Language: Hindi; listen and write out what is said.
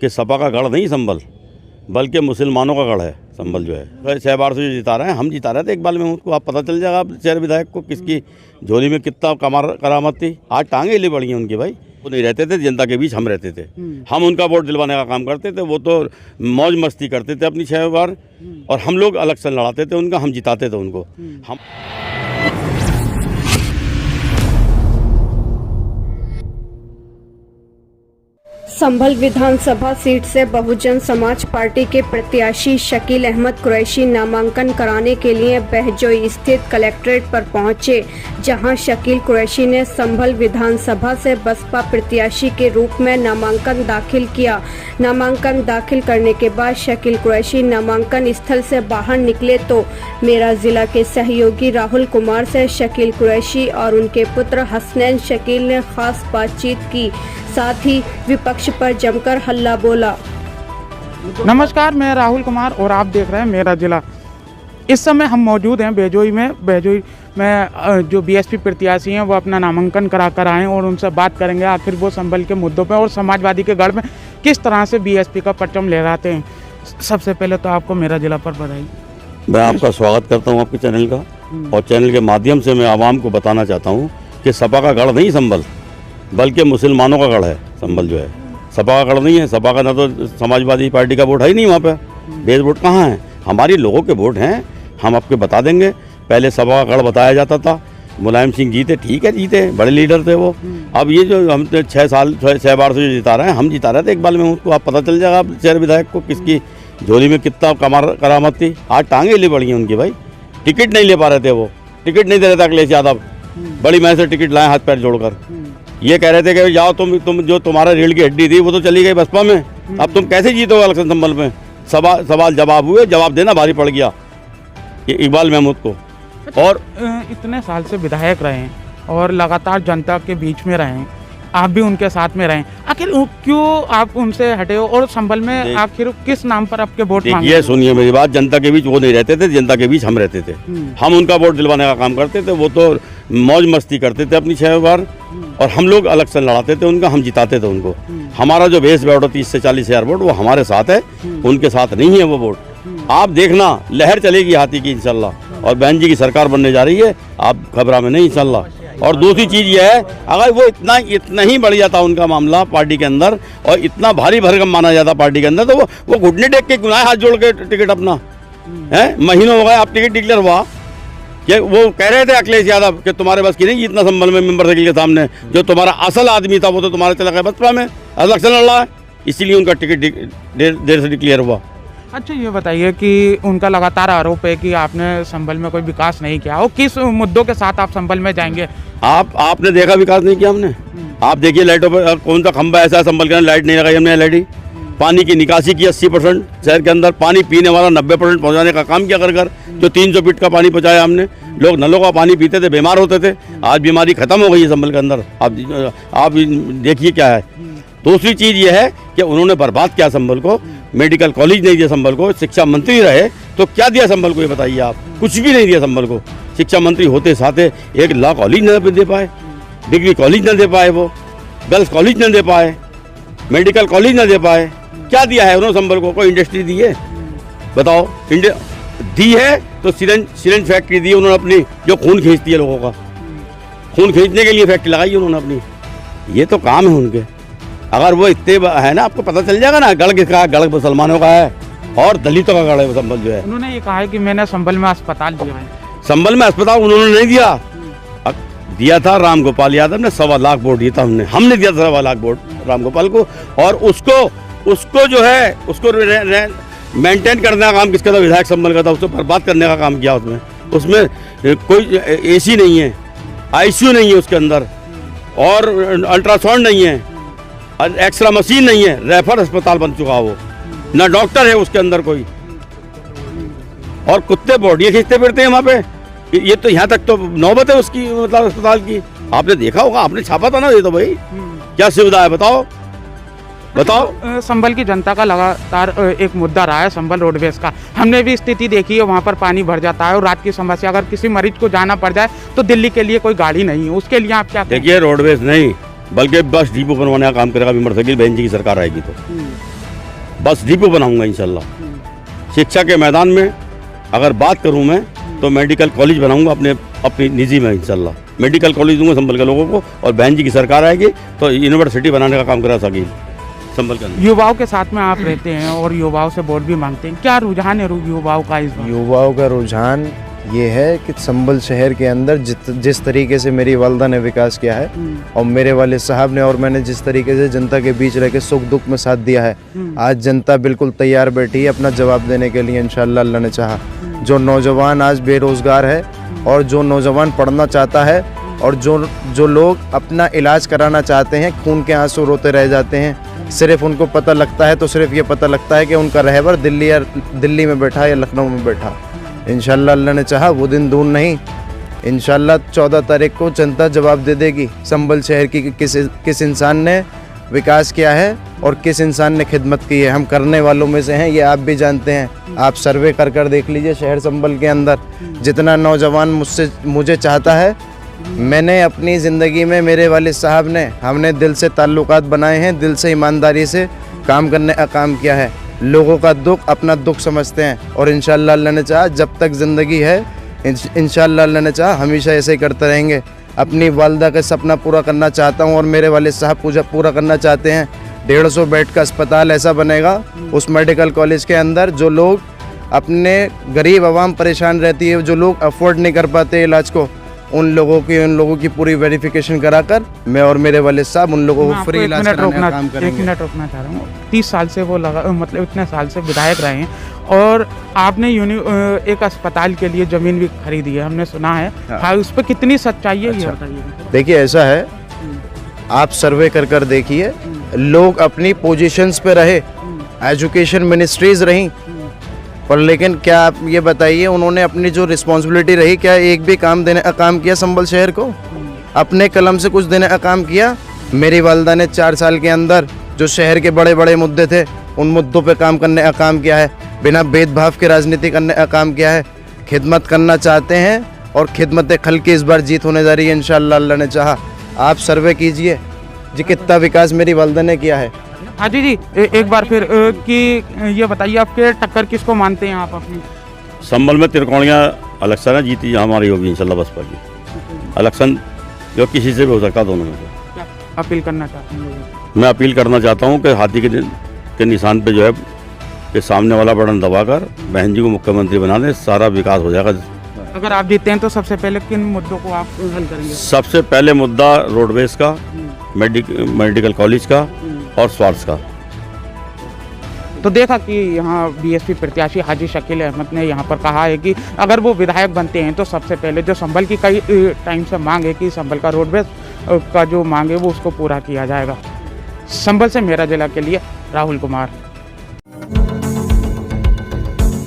कि सपा का गढ़ नहीं संभल, बल्कि मुसलमानों का गढ़ है संभल जो है। 6 बार से जो जिता रहे हैं, हम जिता रहे थे इकबाल महमूद को। आप पता चल जाएगा आप शहर विधायक को किसकी झोली में कितना करामत थी। आज टांगे हिले पड़ी हैं उनकी भाई। वो नहीं रहते थे जनता के बीच, हम रहते थे। हम उनका वोट दिलवाने का काम करते थे। वो तो मौज मस्ती करते थे अपनी 6 बार, और हम लोग इलेक्शन लड़ाते थे उनका, हम जिताते थे उनको। हम संभल विधानसभा सीट से बहुजन समाज पार्टी के प्रत्याशी शकील अहमद कुरैशी नामांकन कराने के लिए बहजोई स्थित कलेक्ट्रेट पर पहुंचे, जहां शकील कुरैशी ने संभल विधानसभा से बसपा प्रत्याशी के रूप में नामांकन दाखिल किया। नामांकन दाखिल करने के बाद शकील कुरैशी नामांकन स्थल से बाहर निकले तो मेरा जिला के सहयोगी राहुल कुमार से शकील कुरैशी और उनके पुत्र हसनैन शकील ने खास बातचीत की, साथ ही विपक्ष पर जमकर हल्ला बोला। नमस्कार, मैं राहुल कुमार और आप देख रहे हैं मेरा जिला। इस समय हम मौजूद हैं बहजोई में जो बीएसपी प्रत्याशी हैं वो अपना नामांकन करा कर आए और उनसे बात करेंगे आखिर वो संभल के मुद्दों पे और समाजवादी के गढ़ में किस तरह से बीएसपी का परचम लहराते हैं। सबसे पहले तो आपको मेरा जिला पर बधाई। मैं आपका स्वागत करता हूं आपके चैनल का, और चैनल के माध्यम से मैं आवाम को बताना चाहता हूं कि सपा का गढ़ नहीं संभल, बल्कि मुसलमानों का गढ़ है संभल जो है। सपा का गढ़ नहीं है। सपा का ना तो समाजवादी पार्टी का वोट है ही नहीं वहाँ पे। बेस वोट कहाँ है? हमारी लोगों के वोट हैं, हम आपको बता देंगे। पहले सपा का गढ़ बताया जाता था। मुलायम सिंह जीते, ठीक है जीते, बड़े लीडर थे वो। अब ये जो हम 6 बार से जो जिता रहे हैं, हम जिता रहे थे इकबाल महमूद को। आप पता चल जाएगा आप शहर विधायक को किसकी झोली में कितना करामत थी। आज टांगे हिले पड़ी हैं उनकी भाई। टिकट नहीं ले पा रहे थे वो, टिकट नहीं दे रहे थे अखिलेश यादव। बड़ी मेहनत से टिकट लाए हाथ पैर जोड़कर। ये कह रहे थे कि जाओ तुम जो तुम्हारा रीढ़ की हड्डी थी वो तो चली गई बसपा में, अब तुम कैसे जीतोगे इलेक्शन संभल में। सवाल जवाब हुए, जवाब देना भारी पड़ गया ये इकबाल महमूद को। और इतने साल से विधायक रहे हैं और लगातार जनता के बीच में रहे हैं, आप भी उनके साथ में रहे, आखिर क्यों आप उनसे हटे हो और संभल में आखिर किस नाम पर आपके वोट मांगे? ये सुनिए मेरी बात, जनता के बीच वो नहीं रहते थे, जनता के बीच हम रहते थे। हम उनका वोट दिलवाने का काम करते थे। वो तो मौज मस्ती करते थे अपनी 6 बार, और हम लोग इलेक्शन लड़ाते थे उनका, हम जिताते थे उनको। हमारा जो बेस वोट 30 से 40 हज़ार वोट वो हमारे साथ है, उनके साथ नहीं है वो वोट। आप देखना लहर चलेगी हाथी की इंशाल्लाह, और बहन जी की सरकार बनने जा रही है, आप घबरा में नहीं इंशाल्लाह। और दूसरी चीज़ ये है, अगर वो इतना ही बढ़ जाता उनका मामला पार्टी के अंदर, और इतना भारी भरकम माना जाता पार्टी के अंदर, तो वो घुटने टेक के गुनाह हाथ जोड़ के टिकट अपना है। महीनों हो गए आप टिकट डिक्लेयर हुआ कि वो कह रहे थे अखिलेश यादव कि तुम्हारे बस की नहीं जितना संभल में मेंबर सर्किल के सामने जो तुम्हारा असल आदमी था वो तो तुम्हारे चला गया बसपा में, इलेक्शन लड़ रहा है, इसीलिए उनका टिकट देर से डिक्लेयर हुआ। अच्छा, ये बताइए कि उनका लगातार आरोप है कि आपने संभल में कोई विकास नहीं किया, और किस मुद्दों के साथ आप संभल में जाएंगे? आपने देखा विकास नहीं किया हमने? आप देखिए लाइटों पर कौन सा खंबा ऐसा संभल के लाइट नहीं लगाई हमने एलईडी। पानी की निकासी की 80% शहर के अंदर, पानी पीने वाला 90% पहुँचाने का काम किया कर जो 300 फीट का पानी पहुँचाया हमने। लोग नलों का पानी पीते थे, बीमार होते थे, आज बीमारी खत्म हो गई है संभल के अंदर। आप देखिए क्या है। दूसरी चीज़ ये है कि उन्होंने बर्बाद किया संभल को। मेडिकल कॉलेज नहीं दिया संभल को। शिक्षा मंत्री रहे तो क्या दिया संभल को, ये बताइए आप? कुछ भी नहीं दिया संभल को। शिक्षा मंत्री होते साथे एक लॉ कॉलेज न दे पाए, डिग्री कॉलेज न दे पाए, वो गर्ल्स कॉलेज न दे पाए, मेडिकल कॉलेज न दे पाए। क्या दिया है उन्होंने संभल को? कोई इंडस्ट्री दी है बताओ? दी है तो सिरेंज फैक्ट्री दी उन्होंने अपनी, जो खून खींचती है लोगों का। खून खींचने के लिए फैक्ट्री लगाई उन्होंने अपनी। ये तो काम है उनके। अगर वो इतने है ना, आपको पता चल जाएगा ना गढ़ किसका, गढ़ मुसलमानों का है और दलितों का गढ़ है संभल जो है। उन्होंने ये कहा है कि मैंने संभल में अस्पताल दिया है। संभल में अस्पताल उन्होंने नहीं दिया था राम गोपाल यादव ने 1.25 लाख वोट दिया था। हमने दिया था 1.25 लाख वोट राम गोपाल को, और उसको जो है उसको मेंटेन करने का काम किसका था? विधायक संभल का था। उसको बर्बाद करने का काम किया उसमें कोई एसी नहीं है, आईसीयू नहीं है उसके अंदर, और अल्ट्रासाउंड नहीं है, एक्सरा मशीन नहीं है, रेफर अस्पताल बन चुका वो, ना डॉक्टर है उसके अंदर कोई, और कुत्ते बॉडियाँ खींचते फिरते हैं वहाँ पे। ये तो यहाँ तक तो नौबत है उसकी, मतलब अस्पताल की। आपने देखा होगा, आपने छापा था ना ये तो भाई। क्या सुविधा है बताओ? संभल की जनता का लगातार एक मुद्दा रहा है संभल रोडवेज का। हमने भी स्थिति देखी है, वहाँ पर पानी भर जाता है और रात की समस्या, अगर किसी मरीज को जाना पड़ जाए तो दिल्ली के लिए कोई गाड़ी नहीं है, उसके लिए आप क्या? देखिए रोडवेज नहीं बल्कि बस डिपो बनवाने का काम करेगा विमर सर्किल, बहन जी की सरकार आएगी तो। बस डिपो बनाऊंगा इंशाल्लाह। शिक्षा के मैदान में अगर बात करूं मैं तो मेडिकल कॉलेज बनाऊंगा अपनी निजी में इंशाल्लाह। मेडिकल कॉलेज दूंगा संभल के लोगों को, और बहन जी की सरकार आएगी तो यूनिवर्सिटी बनाने का काम करा सकेगी संभल के अंदर। युवाओं के साथ में आप रहते हैं और युवाओं से वोट भी मांगते हैं, क्या रुझान है युवाओं का इस बार? युवाओं का रुझान ये है कि संभल शहर के अंदर जिस तरीके से मेरी वालदा ने विकास किया है और मेरे वाले साहब ने और मैंने जिस तरीके से जनता के बीच रह के सुख दुख में साथ दिया है, आज जनता बिल्कुल तैयार बैठी है अपना जवाब देने के लिए इंशाअल्लाह अल्लाह ने चाहा। जो नौजवान आज बेरोजगार है और जो नौजवान पढ़ना चाहता है और जो लोग अपना इलाज कराना चाहते हैं, खून के आंसू रोते रह जाते हैं, सिर्फ उनको पता लगता है तो सिर्फ ये पता लगता है कि उनका रहबर दिल्ली में बैठा या लखनऊ में बैठा। इंशाअल्लाह अल्लाह ने चाहा वो दिन दूर नहीं, इंशाअल्लाह 14 तारीख को जनता जवाब दे देगी संभल शहर की किस इंसान ने विकास किया है और किस इंसान ने खिदमत की है। हम करने वालों में से हैं, ये आप भी जानते हैं। आप सर्वे कर देख लीजिए शहर संभल के अंदर जितना नौजवान मुझे चाहता है, मैंने अपनी ज़िंदगी में मेरे वालिद साहब ने हमने दिल से ताल्लुकात बनाए हैं, दिल से ईमानदारी से काम करने का काम किया है। लोगों का दुख अपना दुख समझते हैं और इंशाअल्लाह अल्लाह ने चाहा जब तक ज़िंदगी है इंशाअल्लाह अल्लाह ने चाहा हमेशा ऐसे ही करते रहेंगे। अपनी वालदा का सपना पूरा करना चाहता हूँ और मेरे वालिद साहब पूरा करना चाहते हैं। 150 बेड का अस्पताल ऐसा बनेगा उस मेडिकल कॉलेज के अंदर, जो लोग अपने गरीब आवाम परेशान रहती है, जो लोग अफोर्ड नहीं कर पाते इलाज को, उन लोगों की पूरी वेरिफिकेशन कराकर मैं और मेरे वालिद साहब उन लोगों को फ्री इलाज कराने का काम करेंगे। 1 मिनट रोकना चाह रहा हूँ। 30 साल से वो मतलब इतने साल से विधायक रहे हैं और आपने एक अस्पताल के लिए जमीन भी खरीदी है, हमने सुना है। हाँ, उस पर कितनी सच्चाई है ये बताइए। देखिए ऐसा है, आप सर्वे कर देखिए, लोग अपनी पोजीशंस पे रहे, एजुकेशन मिनिस्ट्रीज रहीं, पर लेकिन क्या आप ये बताइए उन्होंने अपनी जो रिस्पॉन्सिबिलिटी रही, क्या एक भी काम देने का काम किया संभल शहर को? अपने कलम से कुछ देने का काम किया? मेरी वालदा ने 4 साल के अंदर जो शहर के बड़े बड़े मुद्दे थे उन मुद्दों पे काम करने का काम किया है, बिना भेदभाव के राजनीति करने का काम किया है। खिदमत करना चाहते हैं और खिदमत खल की इस बार जीत होने जा रही है इंशाअल्लाह अल्लाह ने चाहा। आप सर्वे कीजिए जी कितना विकास मेरी वालदा ने किया है। हाँ जी एक बार फिर कि ये बताइए आपके टक्कर किसको मानते हैं आप अपनी? संभल में त्रिकोणिया इलेक्शन है, जीती हमारी होगी इंशाल्लाह बसपा की। इलेक्शन जो किसी से भी हो सकता है, दोनों में से। अपील करना चाहते हैं? मैं अपील करना चाहता हूँ कि हाथी के निशान पे जो है कि सामने वाला बटन दबाकर बहन जी को मुख्यमंत्री बना दें, सारा विकास हो जाएगा। अगर आप जीतते हैं तो सबसे पहले किन मुद्दों को आप हल करेंगे? सबसे पहले मुद्दा रोडवेज का, मेडिकल कॉलेज का और स्वास्थ्य का। तो देखा कि यहाँ बीएसपी प्रत्याशी हाजी शकील अहमद ने यहाँ पर कहा है कि अगर वो विधायक बनते हैं तो सबसे पहले जो संभल की कई टाइम से मांग है कि संभल का रोडवेज का जो मांग है वो उसको पूरा किया जाएगा। संभल से मेरा जिला के लिए राहुल कुमार।